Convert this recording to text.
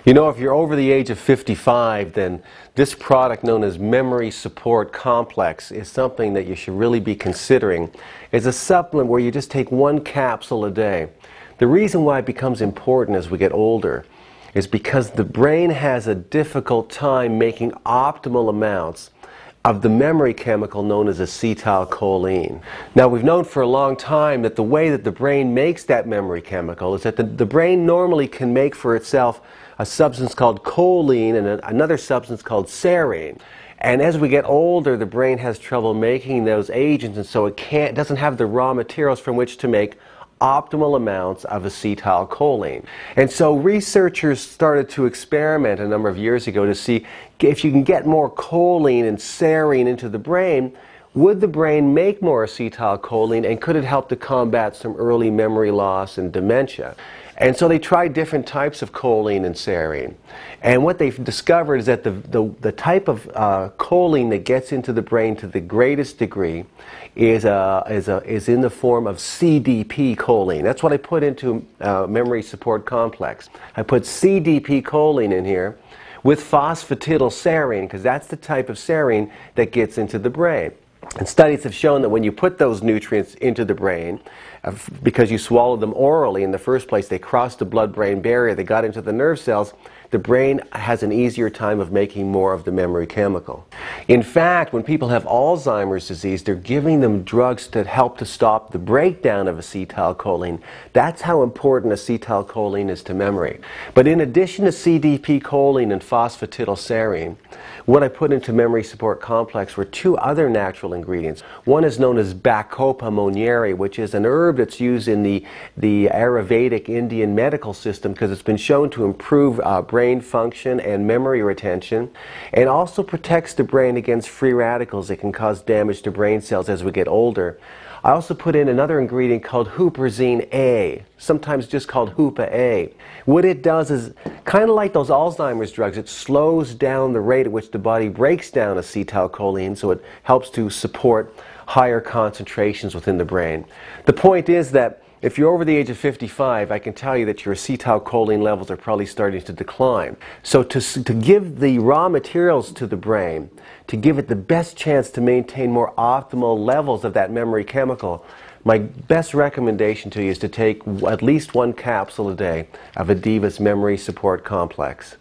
You know, if you're over the age of 55, then this product known as Memory Support Complex is something that you should really be considering. It's a supplement where you just take one capsule a day. The reason why it becomes important as we get older is because the brain has a difficult time making optimal amounts of the memory chemical known as acetylcholine. Now, we've known for a long time that the way that the brain makes that memory chemical is that the brain normally can make for itself a substance called choline and another substance called serine. And as we get older, the brain has trouble making those agents, and so it doesn't have the raw materials from which to make optimal amounts of acetylcholine. And so researchers started to experiment a number of years ago to see if you can get more choline and serine into the brain, would the brain make more acetylcholine, and could it help to combat some early memory loss and dementia? And so they tried different types of choline and serine. And what they've discovered is that the type of choline that gets into the brain to the greatest degree is in the form of CDP choline. That's what I put into Memory Support Complex. I put CDP choline in here with phosphatidylserine, because that's the type of serine that gets into the brain. And studies have shown that when you put those nutrients into the brain, because you swallowed them orally in the first place, they crossed the blood-brain barrier, they got into the nerve cells, the brain has an easier time of making more of the memory chemical. In fact, when people have Alzheimer's disease, they're giving them drugs that help to stop the breakdown of acetylcholine. That's how important acetylcholine is to memory. But in addition to CDP choline and phosphatidylserine, what I put into Memory Support Complex were two other natural ingredients. One is known as Bacopa monnieri, which is an herb that's used in the Ayurvedic Indian medical system because it's been shown to improve brain function and memory retention, and also protects the brain against free radicals that can cause damage to brain cells as we get older. I also put in another ingredient called huperzine A, sometimes just called Hupa A. What it does is kind of like those Alzheimer's drugs. It slows down the rate at which the body breaks down acetylcholine, so it helps to support higher concentrations within the brain. The point is that if you're over the age of 55, I can tell you that your acetylcholine levels are probably starting to decline. So to give the raw materials to the brain, to give it the best chance to maintain more optimal levels of that memory chemical, my best recommendation to you is to take at least one capsule a day of Adivas Memory Support Complex.